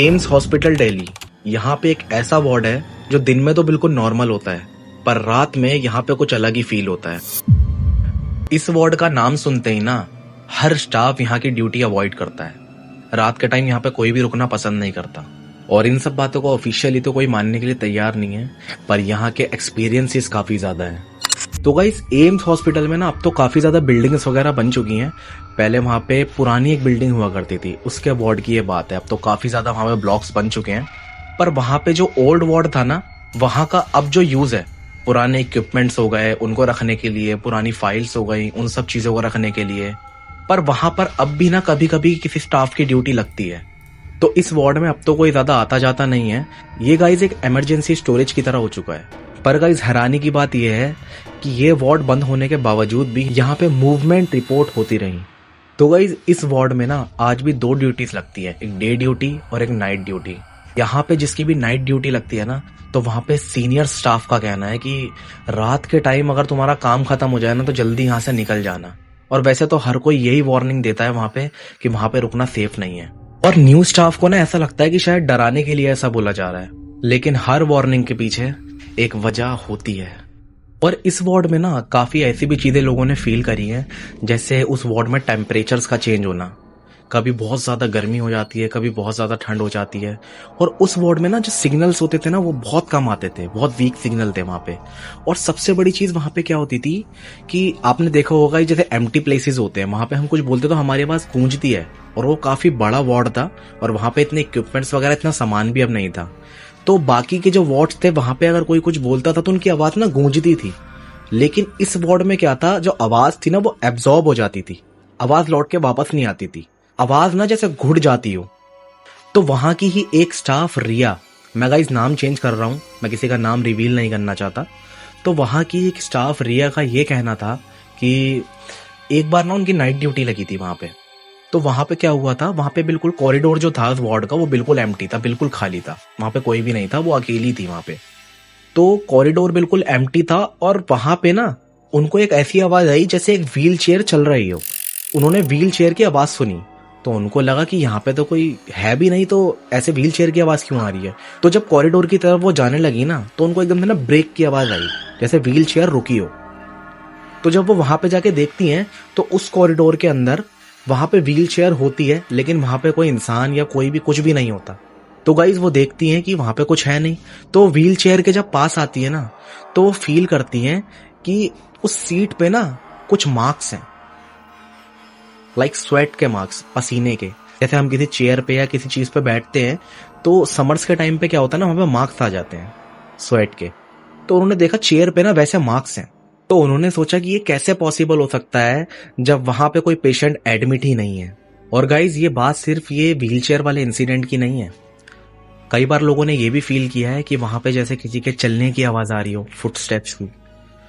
AIIMS hospital Delhi, यहाँ पे एक ऐसा वार्ड है जो दिन में तो बिल्कुल नॉर्मल होता है, पर रात में यहाँ पे कुछ अलग ही फील होता है। इस वार्ड का नाम सुनते ही ना हर स्टाफ यहाँ की ड्यूटी अवॉइड करता है। रात के टाइम यहाँ पे कोई भी रुकना पसंद नहीं करता, और इन सब बातों को ऑफिशियली तो कोई मानने के लिए तैयार नहीं है, पर यहाँ के एक्सपीरियंसेस काफी ज्यादा है। तो गाइस, एम्स हॉस्पिटल में ना अब तो काफी ज्यादा बिल्डिंग्स वगैरह बन चुकी हैं। पहले वहाँ पे पुरानी एक बिल्डिंग हुआ करती थी, उसके वार्ड की ये बात है। अब तो काफी ज्यादा वहाँ पे ब्लॉक्स बन चुके हैं, पर वहाँ पे जो ओल्ड वार्ड था ना, वहाँ का अब जो यूज है, पुराने इक्विपमेंट्स हो गए उनको रखने के लिए, पुरानी फाइल्स हो गई उन सब चीजों को रखने के लिए, पर वहां पर अब भी ना कभी कभी किसी स्टाफ की ड्यूटी लगती है। तो इस वार्ड में अब तो कोई ज्यादा आता जाता नहीं है। ये गाइज एक इमरजेंसी स्टोरेज की तरह हो चुका है। पर गाइज, हैरानी की बात यह है कि ये वार्ड बंद होने के बावजूद भी यहाँ पे मूवमेंट रिपोर्ट होती रही। तो गाइज, इस वार्ड में ना आज भी दो ड्यूटीज लगती है, एक डे ड्यूटी और एक नाइट ड्यूटी। यहाँ पे जिसकी भी नाइट ड्यूटी लगती है ना, तो वहां पे सीनियर स्टाफ का कहना है कि रात के टाइम अगर तुम्हारा काम खत्म हो जाए ना, तो जल्दी यहाँ से निकल जाना। और वैसे तो हर कोई यही वार्निंग देता है वहां पे कि वहां पे रुकना सेफ नहीं है, और न्यू स्टाफ को ना ऐसा लगता है कि शायद डराने के लिए ऐसा बोला जा रहा है, लेकिन हर वार्निंग के पीछे एक वजह होती है। और इस वार्ड में ना काफी ऐसी भी चीजें लोगों ने फील करी हैं, जैसे उस वार्ड में टेम्परेचर्स का चेंज होना। कभी बहुत ज्यादा गर्मी हो जाती है, कभी बहुत ज्यादा ठंड हो जाती है, और उस वार्ड में ना जो सिग्नल्स होते थे ना, वो बहुत कम आते थे, बहुत वीक सिग्नल थे वहां पे। और सबसे बड़ी चीज वहां पे क्या होती थी कि आपने देखा होगा, जैसे एम्प्टी प्लेसेस होते हैं, वहां पे हम कुछ बोलते तो हमारी आवाज गूंजती है। और वो काफी बड़ा वार्ड था, और वहां पे इतने इक्विपमेंट्स वगैरह, इतना सामान भी अब नहीं था। तो बाकी के जो वार्ड्स थे वहां पे अगर कोई कुछ बोलता था तो उनकी आवाज ना गूंजती थी, लेकिन इस वार्ड में क्या था, जो आवाज थी ना वो एब्जॉर्ब हो जाती थी, आवाज लौट के वापस नहीं आती थी, आवाज ना जैसे घुट जाती हो। तो वहां की ही एक स्टाफ रिया, मैं गाइस नाम चेंज कर रहा हूं, मैं किसी का नाम रिवील नहीं करना चाहता, तो वहां की एक स्टाफ रिया का ये कहना था कि एक बार ना उनकी नाइट ड्यूटी लगी थी वहां पे। तो वहां पे क्या हुआ था, वहां पे बिल्कुल कॉरिडोर जो था उस वार्ड का, वो बिल्कुल एम्प्टी था, बिल्कुल खाली था, वहां पे कोई भी नहीं था, वो अकेली थी वहां पे। तो कॉरिडोर बिल्कुल एम्प्टी था, और वहां पे ना उनको एक ऐसी आवाज आई जैसे एक व्हील चेयर चल रही हो। उन्होंने व्हील चेयर की आवाज सुनी, तो उनको लगा कि यहाँ पे तो कोई है भी नहीं, तो ऐसे व्हील चेयर की आवाज क्यों आ रही है। तो जब कॉरिडोर की तरफ वो जाने लगी ना, तो उनको एकदम से ना ब्रेक की आवाज आई, जैसे व्हील चेयर रुकी हो। तो जब वो वहां पे जाके देखती हैं, तो उस कॉरिडोर के अंदर वहां पे व्हील चेयर होती है, लेकिन वहां पे कोई इंसान या कोई भी कुछ भी नहीं होता। तो गाइज, वो देखती हैं कि वहां पे कुछ है नहीं। तो व्हील चेयर के जब पास आती है ना, तो वो फील करती हैं कि उस सीट पे ना कुछ मार्क्स हैं, लाइक स्वेट के मार्क्स, पसीने के। जैसे हम किसी चेयर पे या किसी चीज पे बैठते हैं, तो समर्स के टाइम पे क्या होता है ना, वहां पे मार्क्स आ जाते हैं स्वेट के। तो उन्होंने देखा चेयर पे ना वैसे मार्क्स हैं। तो उन्होंने सोचा कि ये कैसे पॉसिबल हो सकता है जब वहां पे कोई पेशेंट एडमिट ही नहीं है। और गाइज, ये बात सिर्फ ये व्हील चेयर वाले इंसिडेंट की नहीं है। कई बार लोगों ने ये भी फील किया है कि वहां पे जैसे किसी के चलने की आवाज आ रही हो, फुटस्टेप्स की,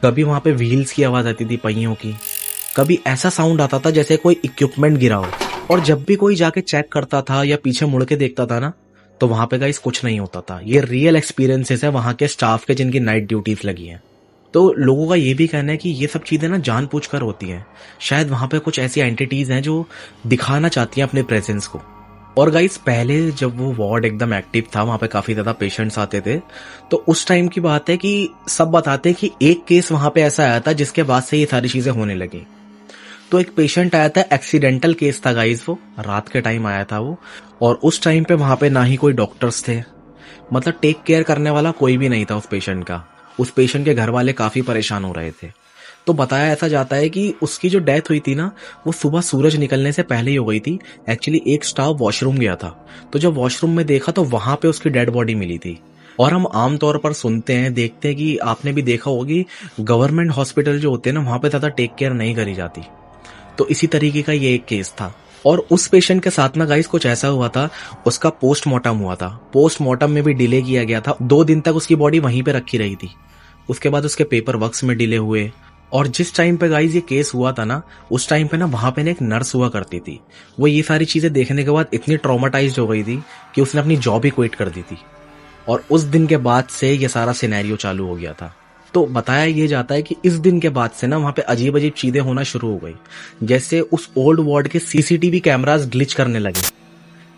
कभी वहां पे व्हील्स की आवाज आती थी, पहियों की, कभी ऐसा साउंड आता था जैसे कोई इक्विपमेंट गिरा हो। और जब भी कोई जाके चेक करता था या पीछे मुड़ के देखता था ना, तो वहां पे गाइस कुछ नहीं होता था। ये रियल एक्सपीरियंसेस है वहां के स्टाफ के, जिनकी नाइट ड्यूटीज लगी हैं। तो लोगों का ये भी कहना है कि ये सब चीजें ना जानबूझकर होती हैं। शायद वहां पे कुछ ऐसी एंटिटीज हैं जो दिखाना चाहती हैं अपने प्रेजेंस को। और गाइस, पहले जब वो वार्ड एकदम एक्टिव था, वहां पे काफी ज्यादा पेशेंट्स आते थे, तो उस टाइम की बात है कि सब बताते हैं कि एक केस वहां पे ऐसा आया था जिसके बाद से ये सारी चीजें होने लगी। तो एक पेशेंट आया था, एक्सीडेंटल केस था गाइस, वो रात के टाइम आया था वो, और उस टाइम पे वहां पे ना ही कोई डॉक्टर्स थे, मतलब टेक केयर करने वाला कोई भी नहीं था उस पेशेंट का। उस पेशेंट के घर वाले काफी परेशान हो रहे थे। तो बताया ऐसा जाता है कि उसकी जो डेथ हुई थी ना, वो सुबह सूरज निकलने से पहले ही हो गई थी। एक्चुअली एक स्टाफ वॉशरूम गया था, तो जब वॉशरूम में देखा तो वहां पे उसकी डेड बॉडी मिली थी। और हम आमतौर पर सुनते हैं, देखते हैं कि आपने भी देखा होगी, गवर्नमेंट हॉस्पिटल जो होते हैं ना, वहां पे ज्यादा टेक केयर नहीं करी जाती। तो इसी तरीके का ये एक केस था। और उस पेशेंट के साथ ना गाइस कुछ ऐसा हुआ था, उसका पोस्टमार्टम हुआ था। पोस्टमार्टम में भी डिले किया गया था, 2 दिन तक उसकी बॉडी वहीं पे रखी रही थी। उसके बाद उसके पेपर वर्क्स में डिले हुए। और जिस टाइम पे गाइस ये केस हुआ था ना, उस टाइम पे ना वहां पे एक नर्स हुआ करती थी। वो ये सारी चीजें देखने के बाद इतनी ट्रॉमाटाइज्ड हो गई थी कि उसने अपनी जॉब ही क्विट कर दी थी। और उस दिन के बाद से ये सारा सिनेरियो चालू हो गया था। तो बताया ये जाता है कि इस दिन के बाद से ना वहां पे अजीब अजीब चीजें होना शुरू हो गई, जैसे उस ओल्ड वार्ड के सीसीटीवी कैमरास ग्लिच करने लगे।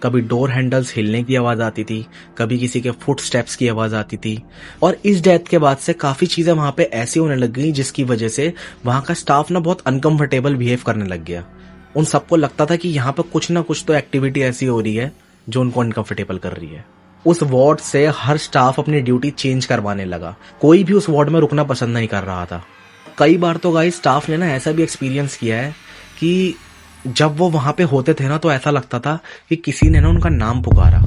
कभी डोर हैंडल्स हिलने की आवाज आती थी, कभी किसी के फुट स्टेप्स की आवाज आती थी। और इस डेथ के बाद से काफी चीजें वहां पे ऐसी होने लग गई जिसकी वजह से वहां का स्टाफ ना बहुत अनकंफर्टेबल बिहेव करने लग गया। उन सबको लगता था कि यहाँ पे कुछ ना कुछ तो एक्टिविटी ऐसी हो रही है जो उनको अनकंफर्टेबल कर रही है। उस वार्ड से हर स्टाफ अपनी ड्यूटी चेंज करवाने लगा, कोई भी उस वार्ड में रुकना पसंद नहीं कर रहा था। कई बार तो गाइस स्टाफ ने ना ऐसा भी एक्सपीरियंस किया है कि जब वो वहां पे होते थे ना तो ऐसा लगता था कि किसी ने ना उनका नाम पुकारा,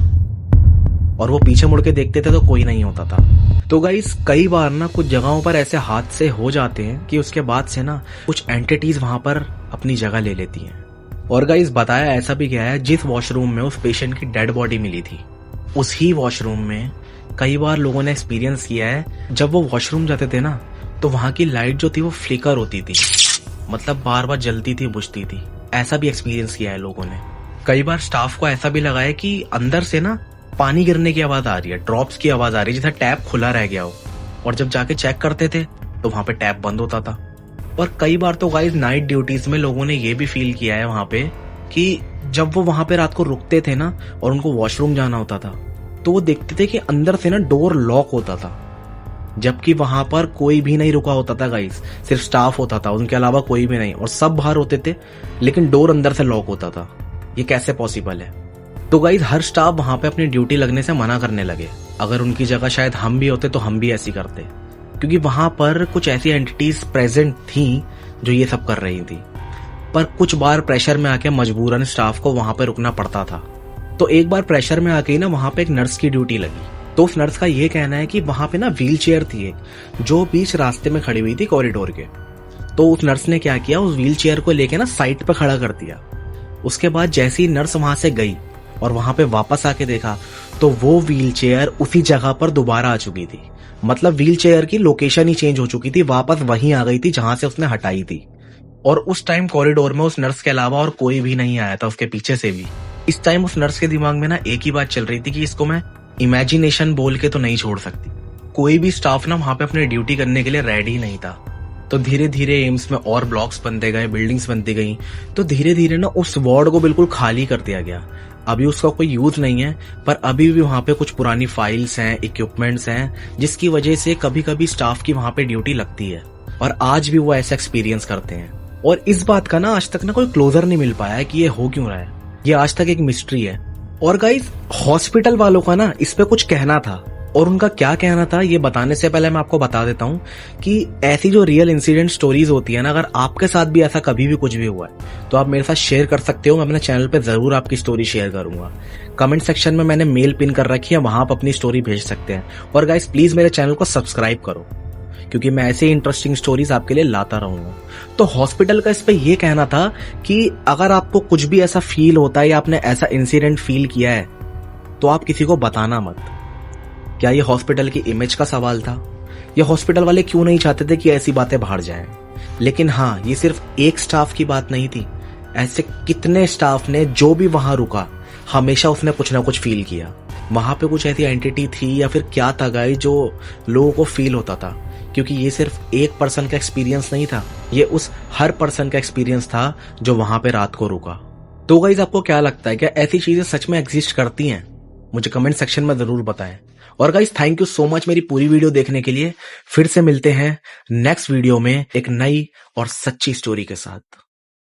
और वो पीछे मुड़ के देखते थे तो कोई नहीं होता था। तो गाइस कई बार ना कुछ जगहों पर ऐसे हादसे हो जाते हैं कि उसके बाद से ना कुछ एंटिटीज वहां पर अपनी जगह ले लेती हैं। और गाइस बताया ऐसा भी गया है, जिस वॉशरूम में उस पेशेंट की डेड बॉडी मिली थी उसी वॉशरूम में कई बार लोगों ने एक्सपीरियंस किया है, जब वो वॉशरूम जाते थे ना तो वहां की लाइट जो थी वो फ्लिकर होती थी, मतलब बार बार जलती थी, बुझती थी। ऐसा भी एक्सपीरियंस किया है लोगों ने। कई बार स्टाफ को ऐसा भी लगा है कि अंदर से ना पानी गिरने की आवाज आ रही है, ड्रॉप्स की आवाज आ रही है, जैसा टैप खुला रह गया हो, और जब जाके चेक करते थे तो वहां पे टैप बंद होता था। और कई बार तो गाइस नाइट ड्यूटीज में लोगों ने ये भी फील किया है वहां पे कि जब वो वहां पे रात को रुकते थे ना और उनको वॉशरूम जाना होता था तो वो देखते थे कि अंदर से ना डोर लॉक होता था, जबकि वहां पर कोई भी नहीं रुका होता था गाइस, सिर्फ स्टाफ होता था, उनके अलावा कोई भी नहीं, और सब बाहर होते थे लेकिन डोर अंदर से लॉक होता था। ये कैसे पॉसिबल है? तो गाइस हर स्टाफ वहां पे अपनी ड्यूटी लगने से मना करने लगे। अगर उनकी जगह शायद हम भी होते तो हम भी ऐसी करते, क्योंकि वहां पर कुछ ऐसी एंटिटीज प्रेजेंट थी जो ये सब कर रही थी। पर कुछ बार प्रेशर में आके मजबूरन स्टाफ को वहां पे रुकना पड़ता था। तो एक बार प्रेशर में आके ना वहां पे एक नर्स की ड्यूटी लगी। तो उस नर्स का ये कहना है कि वहां पे ना व्हील चेयर थी एक, जो बीच रास्ते में खड़ी हुई थी कॉरिडोर के। तो उस नर्स ने क्या किया, उस व्हील चेयर को लेके ना साइड पे खड़ा कर दिया। उसके बाद जैसे ही नर्स वहां से गई और वहां पे वापस आके देखा तो वो व्हील चेयर उसी जगह पर दोबारा आ चुकी थी। मतलब व्हील चेयर की लोकेशन ही चेंज हो चुकी थी, वापस वहीं आ गई थी जहां से उसने हटाई थी। और उस टाइम कॉरिडोर में उस नर्स के अलावा और कोई भी नहीं आया था, उसके पीछे से भी। इस टाइम उस नर्स के दिमाग में ना एक ही बात चल रही थी कि इसको मैं इमेजिनेशन बोल के तो नहीं छोड़ सकती। कोई भी स्टाफ ना वहां पे अपनी ड्यूटी करने के लिए रेडी नहीं था। तो धीरे धीरे एम्स में और ब्लॉक्स बनते गए, बिल्डिंग्स बनती गई, तो धीरे धीरे ना उस वार्ड को बिल्कुल खाली कर दिया गया। अभी उसका कोई यूज नहीं है, पर अभी भी वहां पे कुछ पुरानी फाइल्स हैं, इक्विपमेंट्स हैं, जिसकी वजह से कभी कभी स्टाफ की वहां पे ड्यूटी लगती है, और आज भी वो ऐसा एक्सपीरियंस करते हैं। और इस बात का ना आज तक ना कोई क्लोजर नहीं मिल पाया है कि ये हो क्यों रहा है। ये आज तक एक मिस्ट्री है। और गाइस हॉस्पिटल वालों का ना इस पे कुछ कहना था, और उनका क्या कहना था ये बताने से पहले मैं आपको बता देता हूँ कि ऐसी जो रियल इंसिडेंट स्टोरीज होती है ना, अगर आपके साथ भी ऐसा कभी भी कुछ भी हुआ है तो आप मेरे साथ शेयर कर सकते हो। मैं अपने चैनल पे जरूर आपकी स्टोरी शेयर करूंगा। कमेंट सेक्शन में मैंने मेल पिन कर रखी है, वहां आप अपनी स्टोरी भेज सकते हैं। और गाइस प्लीज मेरे चैनल को सब्सक्राइब करो, क्योंकि मैं ऐसे इंटरेस्टिंग स्टोरीज आपके लिए लाता रहूंगा। तो हॉस्पिटल का इस पे ये कहना था कि अगर आपको कुछ भी ऐसा फील होता है या आपने ऐसा इंसिडेंट फील किया है तो आप किसी को बताना मत। क्या ये हॉस्पिटल की इमेज का सवाल था? ये हॉस्पिटल वाले क्यों नहीं चाहते थे कि ऐसी बातें बाहर जाएं? लेकिन हाँ, ये सिर्फ एक स्टाफ की बात नहीं थी। ऐसे कितने स्टाफ ने जो भी वहां रुका, हमेशा उसने कुछ ना कुछ फील किया। वहां पे कुछ ऐसी एंटिटी थी या फिर क्या था गाइस जो लोगों को फील होता था, क्योंकि ये सिर्फ एक पर्सन का एक्सपीरियंस नहीं था, ये उस हर पर्सन का एक्सपीरियंस था जो वहां पे रात को रुका। तो गाइस आपको क्या लगता है, क्या ऐसी चीजें सच में एग्जिस्ट करती हैं? मुझे कमेंट सेक्शन में जरूर बताएं। और guys thank you so much मेरी पूरी वीडियो देखने के लिए। फिर से मिलते हैं नेक्स्ट वीडियो में एक नई और सच्ची स्टोरी के साथ।